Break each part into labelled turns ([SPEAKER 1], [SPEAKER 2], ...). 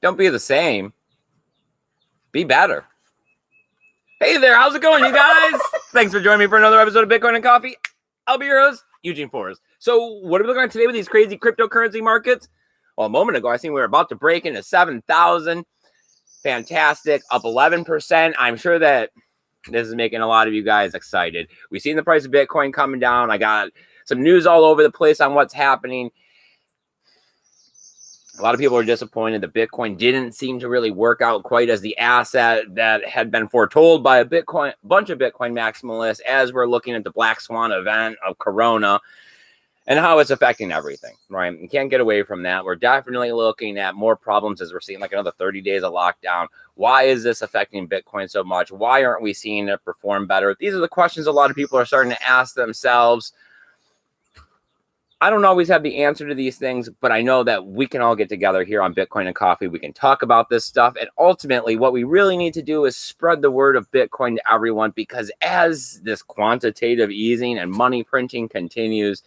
[SPEAKER 1] Don't be the same. Be better. Hey there, how's it going, you guys? Thanks for joining me for another episode of Bitcoin and Coffee. I'll be your host, Eugene Forrest. So what are we looking at today with these crazy cryptocurrency markets? Well, a moment ago, I seen we were about to break into 7,000. Fantastic, up 11%. I'm sure that this is making a lot of you guys excited. We've seen the price of Bitcoin coming down. I got some news all over the place on what's happening. A lot of people are disappointed that Bitcoin didn't seem to really work out quite as the asset that had been foretold by a bunch of Bitcoin maximalists as we're looking at the Black Swan event of Corona and how it's affecting everything, right? You can't get away from that. We're definitely looking at more problems as we're seeing like another 30 days of lockdown. Why is this affecting Bitcoin so much? Why aren't we seeing it perform better? These are the questions a lot of people are starting to ask themselves. I don't always have the answer to these things, but I know that we can all get together here on Bitcoin and Coffee. We can talk about this stuff. And ultimately, what we really need to do is spread the word of Bitcoin to everyone, because as this quantitative easing and money printing continues,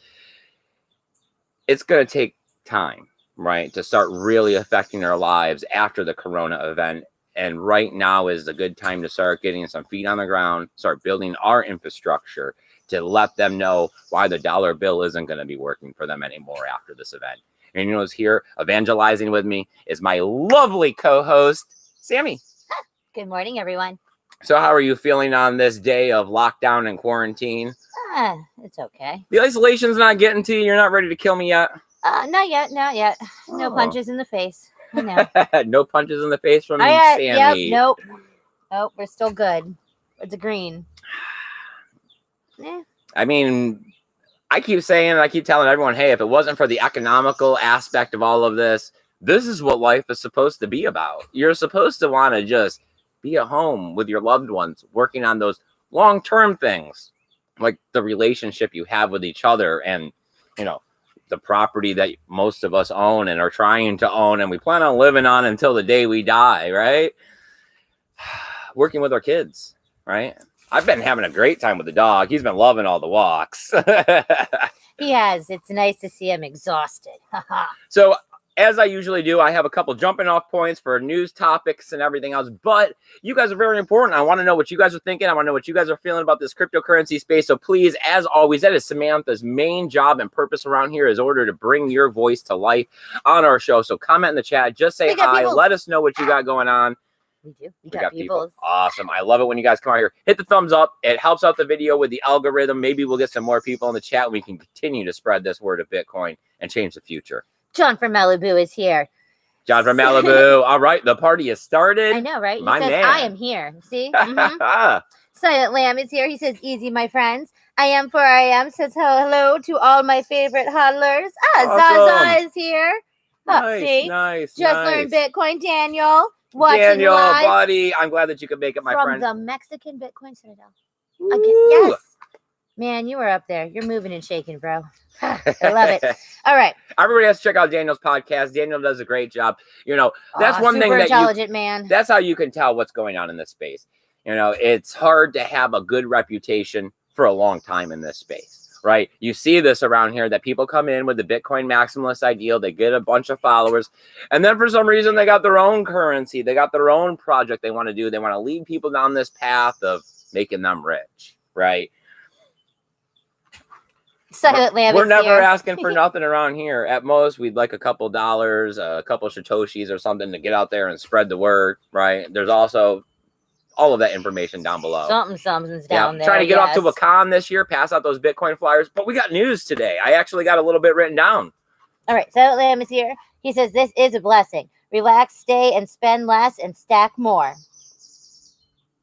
[SPEAKER 1] it's going to take time, right, to start really affecting our lives after the Corona event. And right now is a good time to start getting some feet on the ground, start building our infrastructure to let them know why the dollar bill isn't going to be working for them anymore after this event. And you know who's here evangelizing with me is my lovely co-host, Sammy.
[SPEAKER 2] Good morning, everyone.
[SPEAKER 1] So how are you feeling on this day of lockdown and quarantine?
[SPEAKER 2] It's okay.
[SPEAKER 1] The isolation's not getting to you? You're not ready to kill me yet?
[SPEAKER 2] Not yet. No punches in the face. I know.
[SPEAKER 1] No punches in the face from Sammy.
[SPEAKER 2] Yep, nope. We're still good. It's a green.
[SPEAKER 1] I mean, I keep telling everyone, hey, if it wasn't for the economical aspect of all of this, this is what life is supposed to be about. You're supposed to want to just be at home with your loved ones, working on those long-term things, like the relationship you have with each other and, you know, the property that most of us own and are trying to own and we plan on living on until the day we die, right? Working with our kids, right? I've been having a great time with the dog. He's been loving all the walks.
[SPEAKER 2] He has. It's nice to see him exhausted.
[SPEAKER 1] So, as I usually do, I have a couple jumping off points for news topics and everything else. But you guys are very important. I want to know what you guys are thinking. I want to know what you guys are feeling about this cryptocurrency space. So please, as always, that is Samantha's main job and purpose around here, is order to bring your voice to life on our show. So comment in the chat. Just say hi. Let us know what you got going on.
[SPEAKER 2] We do. We got people.
[SPEAKER 1] Awesome. I love it when you guys come out here. Hit the thumbs up. It helps out the video with the algorithm. Maybe we'll get some more people in the chat and we can continue to spread this word of Bitcoin and change the future.
[SPEAKER 2] John from Malibu is here.
[SPEAKER 1] John from Malibu. All right. The party has started.
[SPEAKER 2] I know, right? He
[SPEAKER 1] My
[SPEAKER 2] says,
[SPEAKER 1] man.
[SPEAKER 2] I am here. See? Silent Lamb is here. He says, easy, my friends. I am for I am. Says hello to all my favorite hodlers. Zaza is here.
[SPEAKER 1] Nice.
[SPEAKER 2] Just learned Bitcoin, Daniel.
[SPEAKER 1] Daniel,
[SPEAKER 2] live
[SPEAKER 1] buddy, I'm glad that you could make it, my friend.
[SPEAKER 2] From the Mexican Bitcoin Citadel. Yes. Man, you were up there. You're moving and shaking, bro. I love it. All right.
[SPEAKER 1] Everybody has to check out Daniel's podcast. Daniel does a great job. You know, that's one thing that
[SPEAKER 2] intelligent man.
[SPEAKER 1] That's how you can tell what's going on in this space. You know, it's hard to have a good reputation for a long time in this space. Right. You see this around here that people come in with the Bitcoin maximalist ideal. They get a bunch of followers. And then for some reason, they got their own currency. They got their own project they want to do. They want to lead people down this path of making them rich. Right. We're never asking for nothing around here. At most, we'd like a couple dollars, a couple Satoshis or something to get out there and spread the word. Right. There's also all of that information down below.
[SPEAKER 2] Something's down there.
[SPEAKER 1] Trying to get off to Wakaan this year, pass out those Bitcoin flyers. But we got news today. I actually got a little bit written down.
[SPEAKER 2] All right. So Lamb is here. He says, this is a blessing. Relax, stay, and spend less and stack more.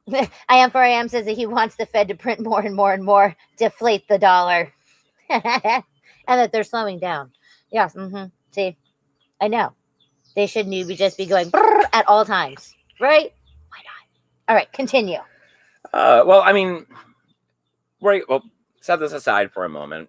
[SPEAKER 2] I am for I am says that he wants the Fed to print more and more and more, deflate the dollar. And that they're slowing down. Yes. See, I know. They shouldn't just be going at all times. Right? Why not? All right, continue.
[SPEAKER 1] Well, I mean, set this aside for a moment.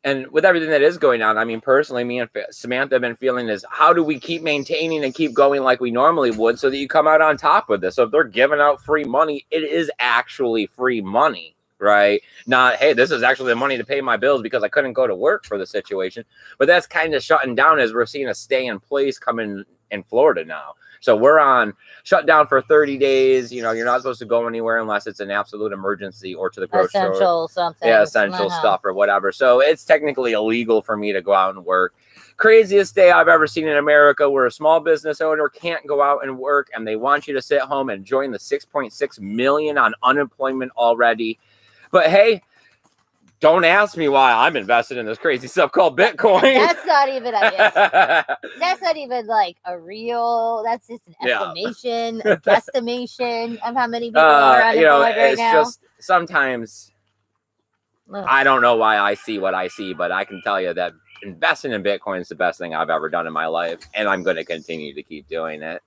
[SPEAKER 1] And with everything that is going on, I mean, personally, me and Samantha have been feeling is how do we keep maintaining and keep going like we normally would so that you come out on top with this? So if they're giving out free money, it is actually free money, right? Not, hey, this is actually the money to pay my bills because I couldn't go to work for the situation. But that's kind of shutting down as we're seeing a stay in place coming in Florida now. So we're on shutdown for 30 days. You know, you're not supposed to go anywhere unless it's an absolute emergency or to the grocery store.
[SPEAKER 2] Essential something.
[SPEAKER 1] Yeah, essential stuff or whatever. So it's technically illegal for me to go out and work. Craziest day I've ever seen in America, where a small business owner can't go out and work and they want you to sit home and join the 6.6 million on unemployment already. But hey, don't ask me why I'm invested in this crazy stuff called Bitcoin.
[SPEAKER 2] That's not even, I guess. That's not even like a real, that's just an estimation, a guesstimation of how many people are unemployed right now.
[SPEAKER 1] Just sometimes I don't know why I see what I see, but I can tell you that investing in Bitcoin is the best thing I've ever done in my life, and I'm going to continue to keep doing it.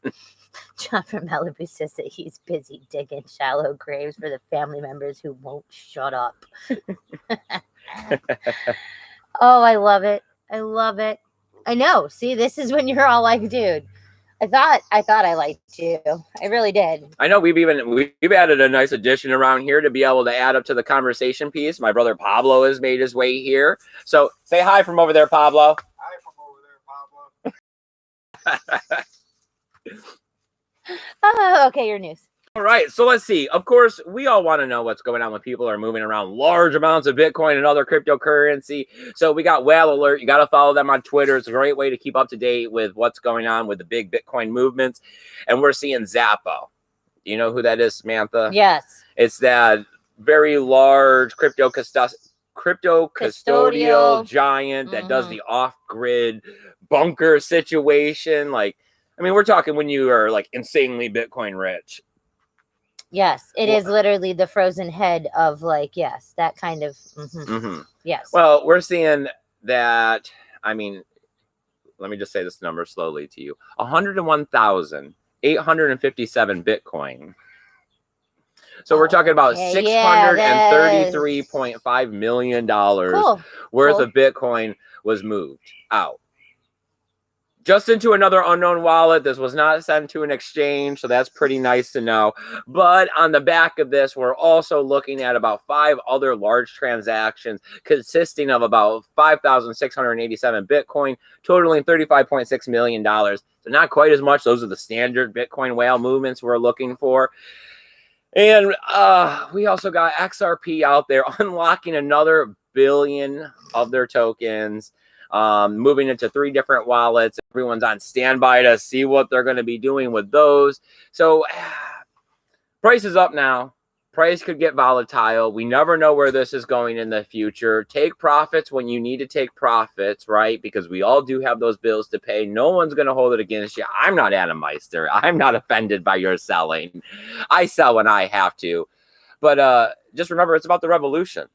[SPEAKER 2] John from Malibu says that he's busy digging shallow graves for the family members who won't shut up. Oh, I love it. I love it. I know. See, this is when you're all like, dude, I thought I liked you. I really did. I know we've added a nice addition around here to be able to add up to the conversation piece. My brother Pablo has made his way here. So say hi from over there, Pablo. Hi from over there, Pablo. Okay, your news.
[SPEAKER 1] All right, so let's see. Of course, we all want to know what's going on when people are moving around large amounts of Bitcoin and other cryptocurrency. So we got Whale Alert. You got to follow them on Twitter. It's a great way to keep up to date with what's going on with the big Bitcoin movements. And we're seeing Zappo. Do you know who that is, Samantha?
[SPEAKER 2] Yes.
[SPEAKER 1] It's that very large crypto custodial giant that does the off-grid bunker situation. Like, I mean, we're talking when you are like insanely Bitcoin rich.
[SPEAKER 2] Yes, it is literally the frozen head of like, yes, that kind of. Yes.
[SPEAKER 1] Well, we're seeing that. I mean, let me just say this number slowly to you: 101,857 Bitcoin. So we're talking about $633.5 million worth of Bitcoin was moved out. Just into another unknown wallet. This was not sent to an exchange, so that's pretty nice to know. But on the back of this, we're also looking at about 5 other large transactions consisting of about 5,687 Bitcoin, totaling $35.6 million. So not quite as much. Those are the standard Bitcoin whale movements we're looking for. And we also got XRP out there unlocking another billion of their tokens. Moving into 3 different wallets. Everyone's on standby to see what they're going to be doing with those. So price is up now. Price could get volatile. We never know where this is going in the future. Take profits when you need to take profits, right? Because we all do have those bills to pay. No one's going to hold it against you. I'm not Adam Meister. I'm not offended by your selling. I sell when I have to. But just remember, it's about the revolution,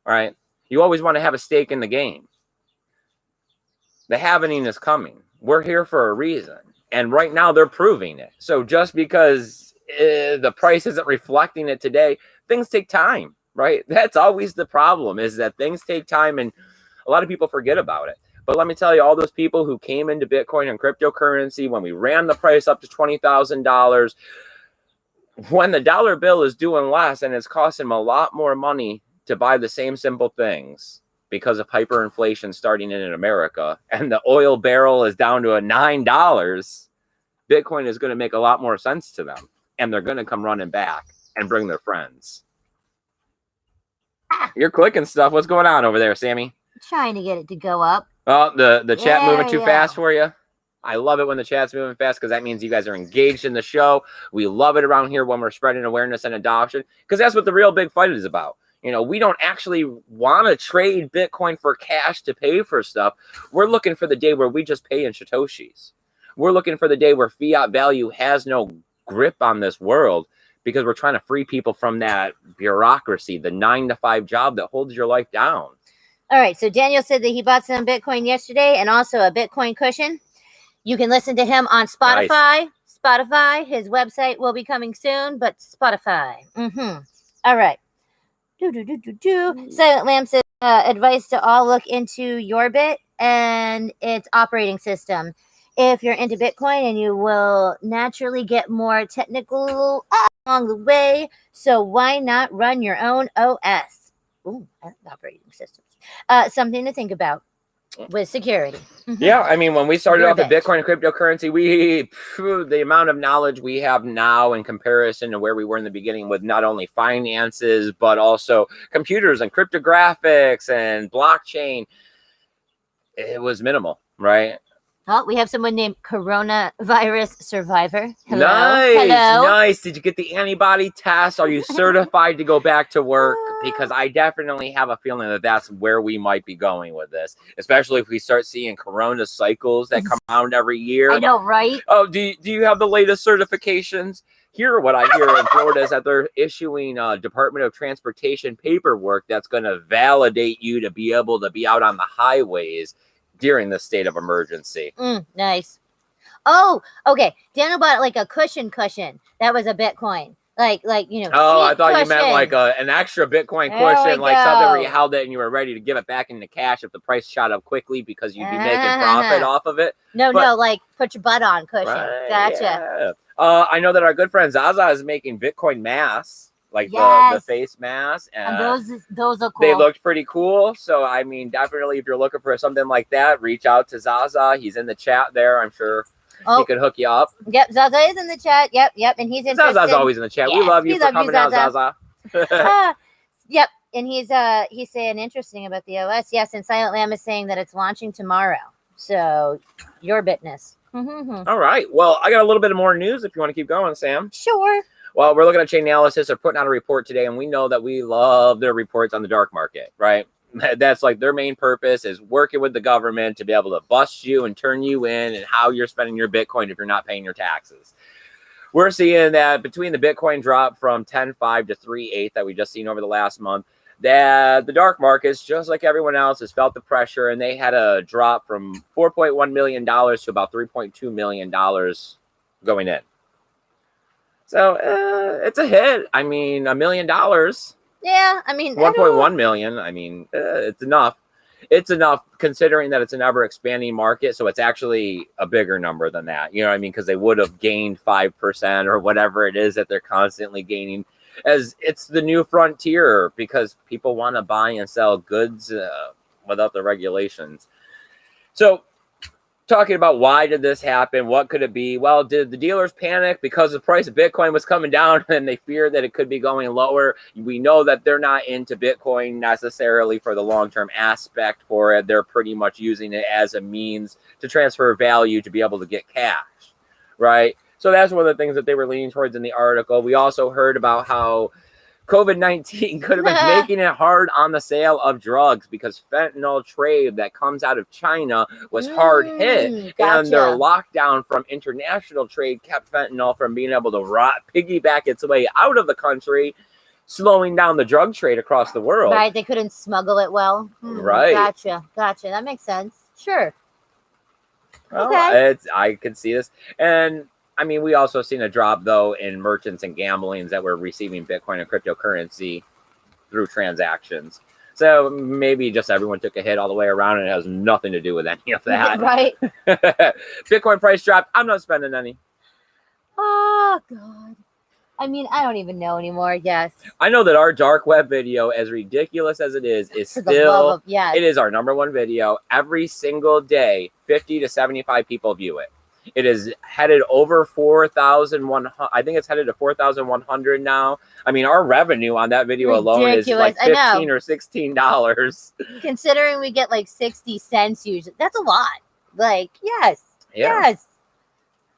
[SPEAKER 1] all right? You always want to have a stake in the game. The halvening is coming. We're here for a reason. And right now they're proving it. So just because the price isn't reflecting it today, things take time, right? That's always the problem, is that things take time and a lot of people forget about it. But let me tell you, all those people who came into Bitcoin and cryptocurrency when we ran the price up to $20,000, when the dollar bill is doing less and it's costing them a lot more money to buy the same simple things, because of hyperinflation starting in America, and the oil barrel is down to $9, Bitcoin is going to make a lot more sense to them, and they're going to come running back and bring their friends. You're clicking stuff. What's going on over there, Sammy?
[SPEAKER 2] Trying to get it to go up.
[SPEAKER 1] Oh, the chat moving too fast for you? I love it when the chat's moving fast because that means you guys are engaged in the show. We love it around here when we're spreading awareness and adoption, because that's what the real big fight is about. You know, we don't actually want to trade Bitcoin for cash to pay for stuff. We're looking for the day where we just pay in Satoshis. We're looking for the day where fiat value has no grip on this world, because we're trying to free people from that bureaucracy, the 9-to-5 job that holds your life down.
[SPEAKER 2] All right. So Daniel said that he bought some Bitcoin yesterday and also a Bitcoin cushion. You can listen to him on Spotify. Nice. Spotify. His website will be coming soon, but Spotify. All right. Silent Lamb says advice to all: look into Yorbit and its operating system. If you're into Bitcoin, and you will naturally get more technical along the way, so why not run your own OS? Ooh, operating systems. Something to think about. with security.
[SPEAKER 1] Yeah, I mean, when we started
[SPEAKER 2] You're a
[SPEAKER 1] off at
[SPEAKER 2] bitch.
[SPEAKER 1] Bitcoin and cryptocurrency, the amount of knowledge we have now in comparison to where we were in the beginning with not only finances, but also computers and cryptographics and blockchain, it was minimal, right?
[SPEAKER 2] Oh, we have someone named Coronavirus Survivor. Hello.
[SPEAKER 1] Nice,
[SPEAKER 2] Hello.
[SPEAKER 1] nice. Did you get the antibody test? Are you certified to go back to work? Because I definitely have a feeling that that's where we might be going with this, especially if we start seeing corona cycles that come around every year.
[SPEAKER 2] I know, right?
[SPEAKER 1] Oh, do you have the latest certifications? Here, what I hear in Florida is that they're issuing Department of Transportation paperwork that's going to validate you to be able to be out on the highways during the state of emergency.
[SPEAKER 2] Nice. Oh, okay. Daniel bought like a cushion. That was a Bitcoin. Like you know.
[SPEAKER 1] Oh, I
[SPEAKER 2] seat
[SPEAKER 1] thought you
[SPEAKER 2] cushion.
[SPEAKER 1] meant like an extra Bitcoin
[SPEAKER 2] There we
[SPEAKER 1] cushion, like something where you
[SPEAKER 2] go.
[SPEAKER 1] held it and you were ready to give it back into cash if the price shot up quickly because you'd be making profit off of it.
[SPEAKER 2] No,
[SPEAKER 1] But-
[SPEAKER 2] no, like put your butt on cushion.
[SPEAKER 1] Right,
[SPEAKER 2] Gotcha.
[SPEAKER 1] yeah. I know that our good friend Zaza is making Bitcoin masks, like the
[SPEAKER 2] Yes.
[SPEAKER 1] face mask.
[SPEAKER 2] And those are cool.
[SPEAKER 1] They looked pretty cool. So, I mean, definitely if you're looking for something like that, reach out to Zaza. He's in the chat there. I'm sure he could hook you up.
[SPEAKER 2] Yep, Zaza is in the chat. Yep, and he's interested.
[SPEAKER 1] Zaza's always in the chat.
[SPEAKER 2] Yes,
[SPEAKER 1] We love you
[SPEAKER 2] we
[SPEAKER 1] for
[SPEAKER 2] love you,
[SPEAKER 1] coming out,
[SPEAKER 2] Zaza.
[SPEAKER 1] Zaza.
[SPEAKER 2] Yep, and he's saying interesting about the OS. Yes, and Silent Lamb is saying that it's launching tomorrow. So your bitness.
[SPEAKER 1] All right. Well, I got a little bit of more news if you want to keep going, Sam.
[SPEAKER 2] Sure.
[SPEAKER 1] Well, we're looking at Chainalysis. They're putting out a report today, and we know that we love their reports on the dark market, right? That's like their main purpose is working with the government to be able to bust you and turn you in and how you're spending your Bitcoin if you're not paying your taxes. We're seeing that between the Bitcoin drop from 10.5 to 3.8 that we just seen over the last month, that the dark markets, just like everyone else, has felt the pressure, and they had a drop from $4.1 million to about $3.2 million going in. So it's a hit. I mean, $1 million.
[SPEAKER 2] Yeah, I mean,
[SPEAKER 1] 1.1 million. I mean, it's enough. It's enough considering that it's an ever expanding market. So it's actually a bigger number than that. You know what I mean? Because they would have gained 5% or whatever it is that they're constantly gaining, as it's the new frontier because people want to buy and sell goods without the regulations. So talking about why did this happen? What could it be? Well, did the dealers panic because the price of Bitcoin was coming down and they fear that it could be going lower? We know that they're not into Bitcoin necessarily for the long-term aspect for it. They're pretty much using it as a means to transfer value to be able to get cash, right? So that's one of the things that they were leaning towards in the article. We also heard about how COVID-19 could have been making it hard on the sale of drugs because fentanyl trade that comes out of China was hard hit.
[SPEAKER 2] Gotcha.
[SPEAKER 1] And their lockdown from international trade kept fentanyl from being able to piggyback its way out of the country, slowing down the drug trade across the world.
[SPEAKER 2] Right, they couldn't smuggle it well.
[SPEAKER 1] Right.
[SPEAKER 2] Gotcha. That makes sense. Sure.
[SPEAKER 1] Well,
[SPEAKER 2] Okay.
[SPEAKER 1] I could see this. And I mean, we also seen a drop, though, in merchants and gamblings that were receiving Bitcoin and cryptocurrency through transactions. So maybe just everyone took a hit all the way around, and it has nothing to do with any of that.
[SPEAKER 2] Right.
[SPEAKER 1] Bitcoin price dropped. I'm not spending any.
[SPEAKER 2] Oh, God. I mean, I don't even know anymore. Yes.
[SPEAKER 1] I know that our dark web video, as ridiculous as it is
[SPEAKER 2] For the love of, yes.
[SPEAKER 1] it is our #1 video. Every single day, 50 to 75 people view it. It is headed over 4,100. I think it's headed to 4,100 now. I mean, our revenue on that video alone is like $15 or $16.
[SPEAKER 2] Considering we get like 60 cents usually, that's a lot. Like, yes.
[SPEAKER 1] Yeah.
[SPEAKER 2] Yes.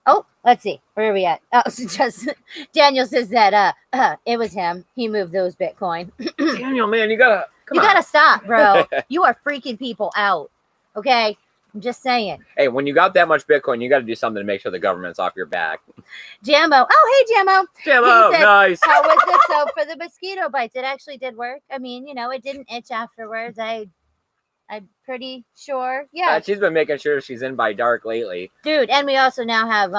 [SPEAKER 2] Oh, let's see. Where are we at? Oh, so just Daniel says that it was him. He moved those Bitcoin.
[SPEAKER 1] Daniel, man, you gotta
[SPEAKER 2] stop, bro. You are freaking people out. Okay. I'm just saying.
[SPEAKER 1] Hey, when you got that much Bitcoin, you got to do something to make sure the government's off your back.
[SPEAKER 2] Jambo. Oh, hey, Jambo.
[SPEAKER 1] Jambo, nice.
[SPEAKER 2] How was the soap for the mosquito bites? It actually did work. I mean, you know, it didn't itch afterwards. I'm pretty sure. Yeah.
[SPEAKER 1] She's been making sure she's in by dark lately.
[SPEAKER 2] Dude, and we also now have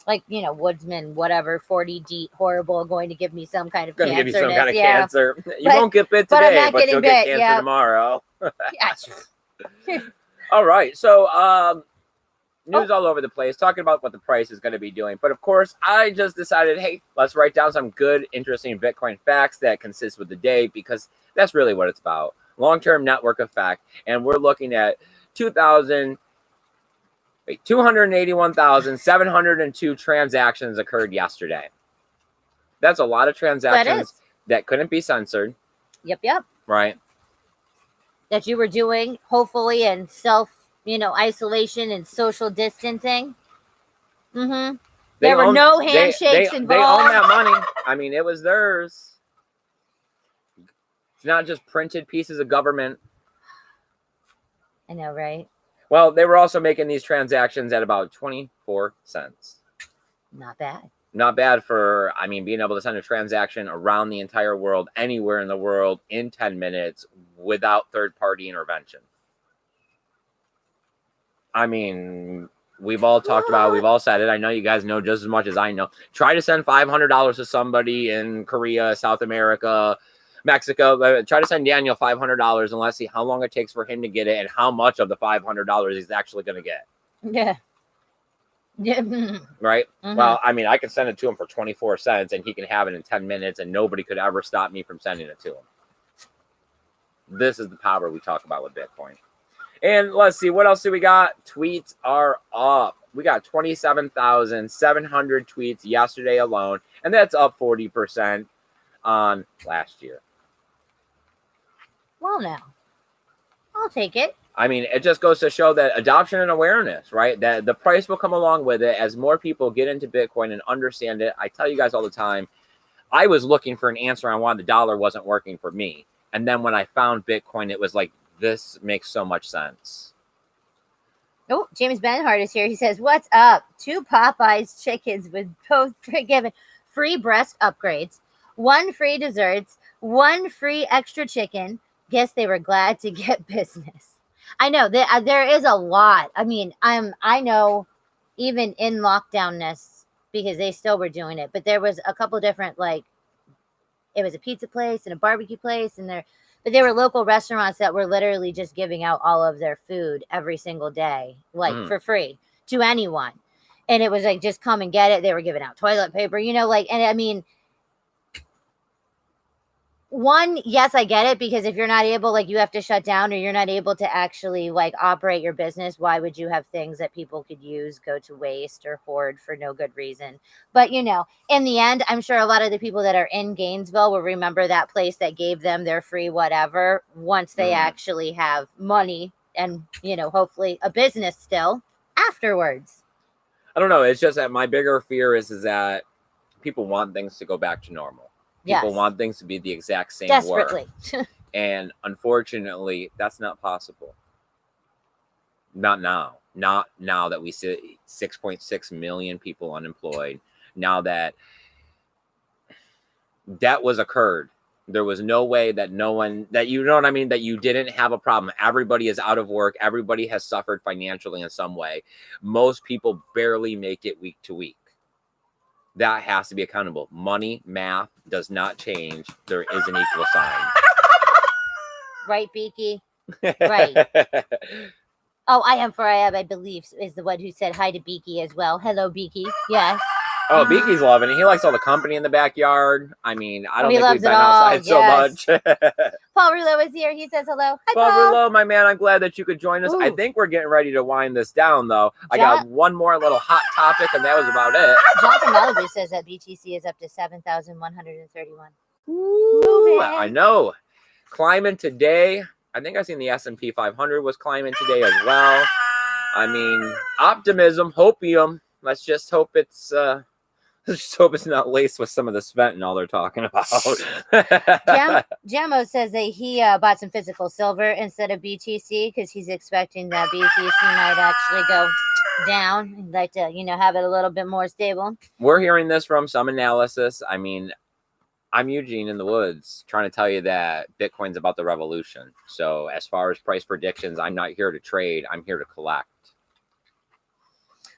[SPEAKER 2] like, you know, Woodsman, whatever, 40D horrible, going to give me some kind of cancer.
[SPEAKER 1] Give you some kind of cancer. You won't get bit
[SPEAKER 2] but I'm
[SPEAKER 1] today,
[SPEAKER 2] not
[SPEAKER 1] but
[SPEAKER 2] getting
[SPEAKER 1] you'll
[SPEAKER 2] bit,
[SPEAKER 1] get cancer tomorrow.
[SPEAKER 2] Yes.
[SPEAKER 1] All right. So news all over the place, talking about what the price is going to be doing. But of course, I just decided, hey, let's write down some good, interesting Bitcoin facts that consist with the day, because that's really what it's about. Long-term network effect. And we're looking at 281,702 transactions occurred yesterday. That's a lot of transactions that couldn't be censored.
[SPEAKER 2] Yep.
[SPEAKER 1] Right.
[SPEAKER 2] That you were doing, hopefully, in isolation and social distancing. Mm-hmm. There were no handshakes involved.
[SPEAKER 1] They own that money. I mean, it was theirs. It's not just printed pieces of government.
[SPEAKER 2] I know, right?
[SPEAKER 1] Well, they were also making these transactions at about 24 cents.
[SPEAKER 2] Not bad.
[SPEAKER 1] Not bad for, being able to send a transaction around the entire world, anywhere in the world, in 10 minutes without third-party intervention. We've all talked about it. We've all said it. I know you guys know just as much as I know. Try to send $500 to somebody in Korea, South America, Mexico. Try to send Daniel $500 and let's see how long it takes for him to get it and how much of the $500 he's actually going to get.
[SPEAKER 2] Yeah.
[SPEAKER 1] Right?
[SPEAKER 2] Mm-hmm.
[SPEAKER 1] Well, I could send it to him for 24 cents and he can have it in 10 minutes and nobody could ever stop me from sending it to him. This is the power we talk about with Bitcoin. And let's see, what else do we got? Tweets are up. We got 27,700 tweets yesterday alone, and that's up 40% on last year.
[SPEAKER 2] Well, now, I'll take it.
[SPEAKER 1] It just goes to show that adoption and awareness, right? That the price will come along with it as more people get into Bitcoin and understand it. I tell you guys all the time, I was looking for an answer on why the dollar wasn't working for me. And then when I found Bitcoin, it was like, this makes so much sense.
[SPEAKER 2] Oh, James Benhart is here. He says, what's up? 2 Popeyes chickens with both given free breast upgrades, 1 free desserts, 1 free extra chicken. Guess they were glad to get business. I know that there is a lot. I know even in lockdownness, because they still were doing it, but there was a couple different, it was a pizza place and a barbecue place, but they were local restaurants that were literally just giving out all of their food every single day, for free to anyone. And it was just come and get it. They were giving out toilet paper, one, yes, I get it, because if you're not able, you have to shut down or you're not able to actually operate your business, why would you have things that people could use, go to waste or hoard for no good reason? But, in the end, I'm sure a lot of the people that are in Gainesville will remember that place that gave them their free whatever once they actually have money and, hopefully a business still afterwards.
[SPEAKER 1] I don't know. It's just that my bigger fear is that people want things to go back to normal. People want things to be the exact same
[SPEAKER 2] desperately.
[SPEAKER 1] And unfortunately, that's not possible. Not now. Not now that we see 6.6 million people unemployed. Now that was occurred. There was no way that that you didn't have a problem. Everybody is out of work. Everybody has suffered financially in some way. Most people barely make it week to week. That has to be accountable. Money, math does not change. There is an equal sign.
[SPEAKER 2] Right, Beaky? Right. Oh, I believe, is the one who said hi to Beaky as well. Hello, Beaky. Yes.
[SPEAKER 1] Oh, Beaky's loving it. He likes all the company in the backyard. I don't think we've been outside so much.
[SPEAKER 2] Paul Rouleau is here. He says hello. Hi,
[SPEAKER 1] Paul Rouleau, my man, I'm glad that you could join us. Ooh. I think we're getting ready to wind this down, though. I got one more little hot topic, and that was about it.
[SPEAKER 2] Jonathan Malibu says that BTC is up to 7,131.
[SPEAKER 1] I know. Climbing today. I think I've seen the S&P 500 was climbing today as well. Optimism, hopium. Let's just hope it's not laced with some of the fentanyl they're talking about.
[SPEAKER 2] Jamo says that he bought some physical silver instead of BTC because he's expecting that BTC might actually go down. He'd like to, have it a little bit more stable.
[SPEAKER 1] We're hearing this from some analysis. I'm Eugene in the woods trying to tell you that Bitcoin's about the revolution. So as far as price predictions, I'm not here to trade. I'm here to collect.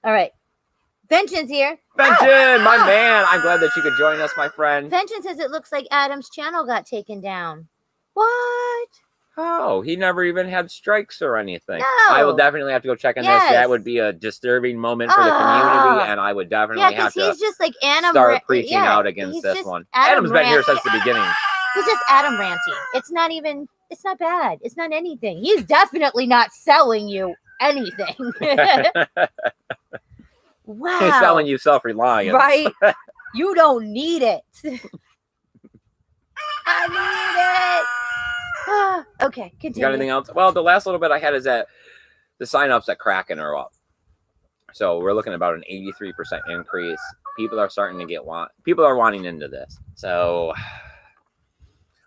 [SPEAKER 2] All right. Vengeance here.
[SPEAKER 1] Vengeance, my man. I'm glad that you could join us, my friend.
[SPEAKER 2] Vengeance says it looks like Adam's channel got taken down. What?
[SPEAKER 1] Oh, he never even had strikes or anything.
[SPEAKER 2] No.
[SPEAKER 1] I will definitely have to go check on this. That would be a disturbing moment for the community, and I would definitely have to
[SPEAKER 2] he's just like Adam
[SPEAKER 1] start preaching out against this one. Adam's been here since the beginning.
[SPEAKER 2] It's just Adam ranty. It's not bad. It's not anything. He's definitely not selling you anything. Wow.
[SPEAKER 1] He's selling you self-reliance.
[SPEAKER 2] Right? You don't need it. I need it. Okay, continue.
[SPEAKER 1] You got anything else? Well, the last little bit I had is that the signups at Kraken are up. So we're looking at about an 83% increase. People are starting to people are wanting into this. So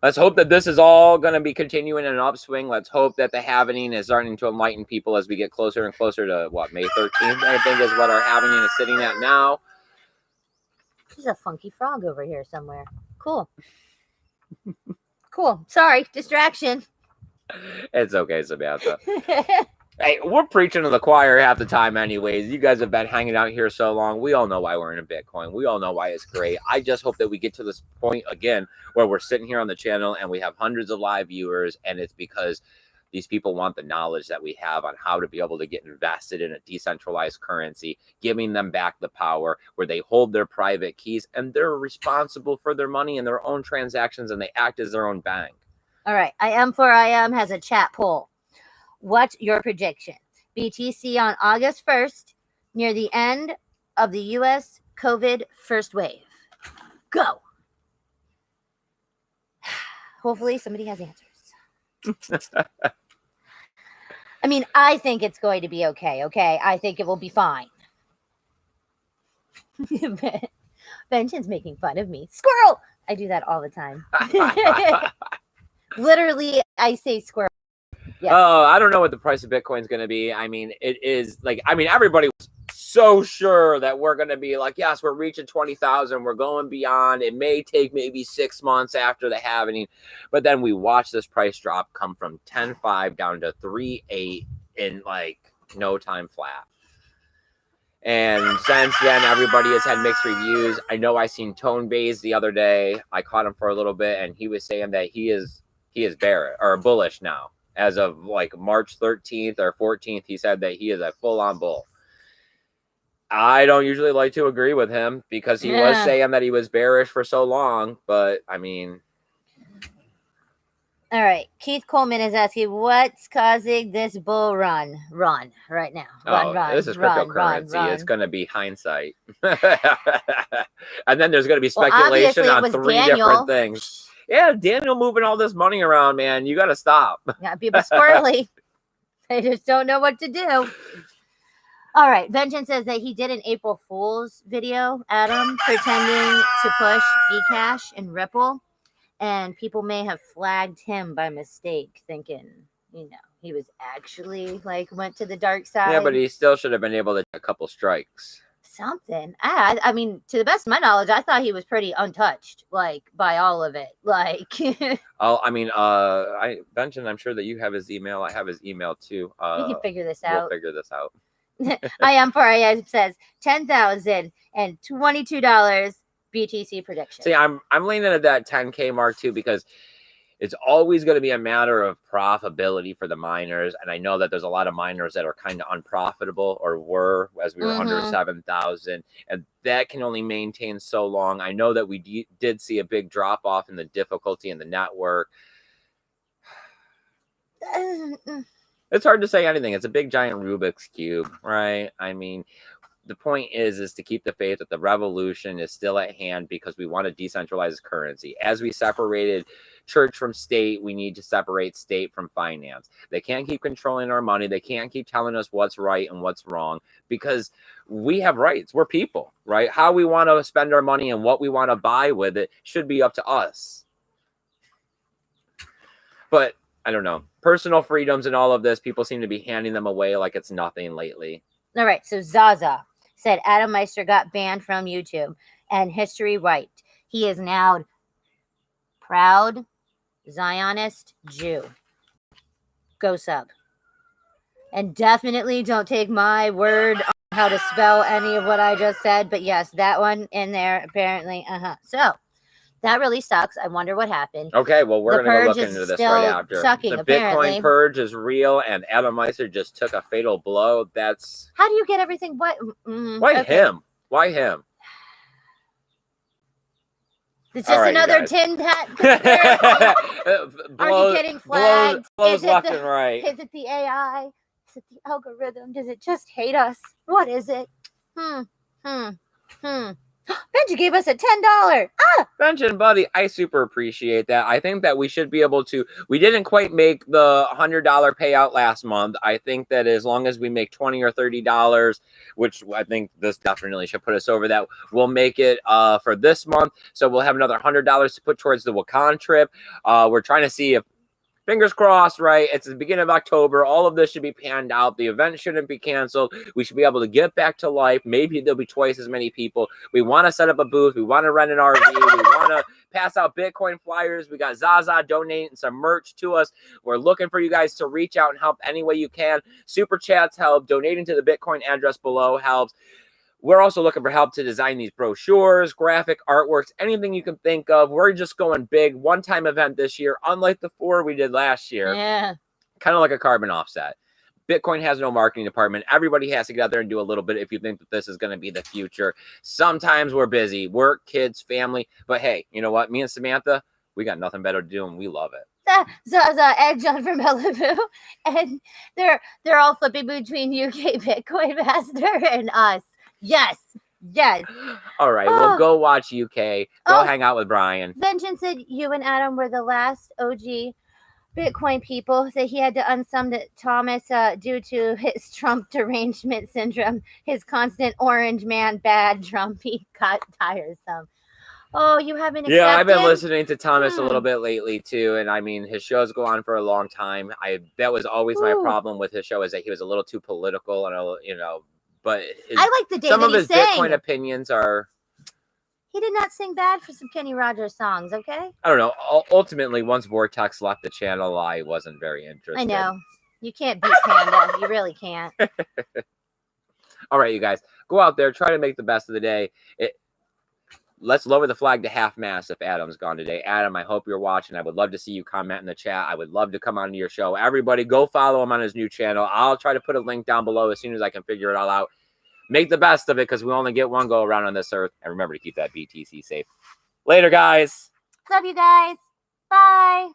[SPEAKER 1] let's hope that this is all going to be continuing in an upswing. Let's hope that the halvening is starting to enlighten people as we get closer and closer to May 13th, I think is what our halvening is sitting at now.
[SPEAKER 2] There's a funky frog over here somewhere. Cool. Cool. Sorry, distraction.
[SPEAKER 1] It's okay, Samantha. Hey, we're preaching to the choir half the time anyways. You guys have been hanging out here so long. We all know why we're in Bitcoin. We all know why it's great. I just hope that we get to this point again where we're sitting here on the channel and we have hundreds of live viewers, and it's because these people want the knowledge that we have on how to be able to get invested in a decentralized currency, giving them back the power where they hold their private keys and they're responsible for their money and their own transactions, and they act as their own bank.
[SPEAKER 2] All right. I am has a chat poll. What's your prediction? BTC on August 1st, near the end of the U.S. COVID first wave. Go. Hopefully somebody has answers. I mean, I think it's going to be okay. Okay. I think it will be fine. Benjamin's making fun of me. Squirrel. I do that all the time. Literally, I say squirrel. Yes.
[SPEAKER 1] Oh, I don't know what the price of Bitcoin is going to be. I mean, it is like, everybody was so sure that we're going to be like, yes, we're reaching 20,000. We're going beyond. It may take maybe 6 months after the halvening. But then we watch this price drop come from 10.5 down to 3.8 in like no time flat. And since then, everybody has had mixed reviews. I know I seen Tone Bays the other day. I caught him for a little bit, and he was saying that he is bearish or bullish now. As of like March 13th or 14th, he said that he is a full-on bull. I don't usually like to agree with him because he was saying that he was bearish for so long. But, I mean.
[SPEAKER 2] All right. Keith Coleman is asking, what's causing this bull run right now? Run.
[SPEAKER 1] This is cryptocurrency. It's going to be hindsight. And then there's going to be speculation on three different things. Yeah, Daniel moving all this money around, man. You got to stop.
[SPEAKER 2] Yeah, people squirrely. They just don't know what to do. All right. Vengeance says that he did an April Fool's video, Adam, pretending to push Bcash and Ripple. And people may have flagged him by mistake, thinking, he was actually went to the dark side.
[SPEAKER 1] Yeah, but he still should have been able to take a couple strikes.
[SPEAKER 2] Something. I mean, to the best of my knowledge, I thought he was pretty untouched, by all of it.
[SPEAKER 1] Benjamin, I'm sure that you have his email. I have his email too.
[SPEAKER 2] We can figure this out.
[SPEAKER 1] We'll figure this out.
[SPEAKER 2] I says $10,022 BTC prediction.
[SPEAKER 1] See, I'm leaning at that 10K mark too, because it's always going to be a matter of profitability for the miners. And I know that there's a lot of miners that are kind of unprofitable or were as we were under 7,000. And that can only maintain so long. I know that we did see a big drop off in the difficulty in the network. It's hard to say anything. It's a big giant Rubik's Cube, right? I mean, the point is to keep the faith that the revolution is still at hand, because we want to decentralize currency. As we separated church from state, we need to separate state from finance. They can't keep controlling our money. They can't keep telling us what's right and what's wrong, because we have rights. We're people, right? How we want to spend our money and what we want to buy with it should be up to us. But I don't know. Personal freedoms and all of this, people seem to be handing them away like it's nothing lately.
[SPEAKER 2] All right. So Zaza said Adam Meister got banned from YouTube and history wiped. He is now proud Zionist Jew. Go sub. And definitely don't take my word on how to spell any of what I just said. But yes, that one in there apparently. So that really sucks. I wonder what happened.
[SPEAKER 1] Okay, well, we're going to go look into this right after.
[SPEAKER 2] Sucking,
[SPEAKER 1] the
[SPEAKER 2] apparently.
[SPEAKER 1] Bitcoin purge is real, and Adam Meister just took a fatal blow. That's...
[SPEAKER 2] How do you get everything? What?
[SPEAKER 1] Why him? Why him?
[SPEAKER 2] It's
[SPEAKER 1] All
[SPEAKER 2] just
[SPEAKER 1] right, you
[SPEAKER 2] another
[SPEAKER 1] guys.
[SPEAKER 2] tin hat. Are you getting flagged?
[SPEAKER 1] Blows
[SPEAKER 2] Is it
[SPEAKER 1] left
[SPEAKER 2] the-
[SPEAKER 1] and right.
[SPEAKER 2] Is it the AI? Is it the algorithm? Does it just hate us? What is it? Benji gave us a $10.
[SPEAKER 1] Benjamin, buddy, I super appreciate that. I think that we should be able to. We didn't quite make the $100 payout last month. I think that as long as we make $20 or $30, which I think this definitely should put us over that, we'll make it for this month. So we'll have another $100 to put towards the Wakaan trip. We're trying to see if. Fingers crossed, right? It's the beginning of October. All of this should be panned out. The event shouldn't be canceled. We should be able to get back to life. Maybe there'll be twice as many people. We want to set up a booth. We want to rent an RV. We want to pass out Bitcoin flyers. We got Zaza donating some merch to us. We're looking for you guys to reach out and help any way you can. Super chats help. Donating to the Bitcoin address below helps. We're also looking for help to design these brochures, graphic artworks, anything you can think of. We're just going big. One-time event this year, unlike the 4 we did last year.
[SPEAKER 2] Yeah.
[SPEAKER 1] Kind of like a carbon offset. Bitcoin has no marketing department. Everybody has to get out there and do a little bit if you think that this is going to be the future. Sometimes we're busy. Work, kids, family. But hey, you know what? Me and Samantha, we got nothing better to do, and we love it.
[SPEAKER 2] Zaza and John from Malibu, and they're all flipping between UK Bitcoin Master and us. Yes.
[SPEAKER 1] All right, well, go watch UK. Go hang out with Brian.
[SPEAKER 2] Vengeance said you and Adam were the last OG Bitcoin people that he had to unsum Thomas due to his Trump derangement syndrome. His constant orange man bad Trumpy got tiresome. Oh, you haven't accepted?
[SPEAKER 1] Yeah, I've been listening to Thomas a little bit lately too, and I mean his shows go on for a long time. That was always my problem with his show, is that he was a little too political and but
[SPEAKER 2] I like the day
[SPEAKER 1] some
[SPEAKER 2] that
[SPEAKER 1] of
[SPEAKER 2] he
[SPEAKER 1] his
[SPEAKER 2] sang.
[SPEAKER 1] Bitcoin opinions are.
[SPEAKER 2] He did not sing bad for some Kenny Rogers songs, okay?
[SPEAKER 1] I don't know. Ultimately, once Vortex left the channel, I wasn't very interested.
[SPEAKER 2] I know. You can't beat Panda. You really can't.
[SPEAKER 1] All right, you guys, go out there, try to make the best of the day. Let's lower the flag to half mast if Adam's gone today. Adam, I hope you're watching. I would love to see you comment in the chat. I would love to come onto your show. Everybody, go follow him on his new channel. I'll try to put a link down below as soon as I can figure it all out. Make the best of it, because we only get one go around on this earth. And remember to keep that BTC safe. Later, guys.
[SPEAKER 2] Love you guys. Bye.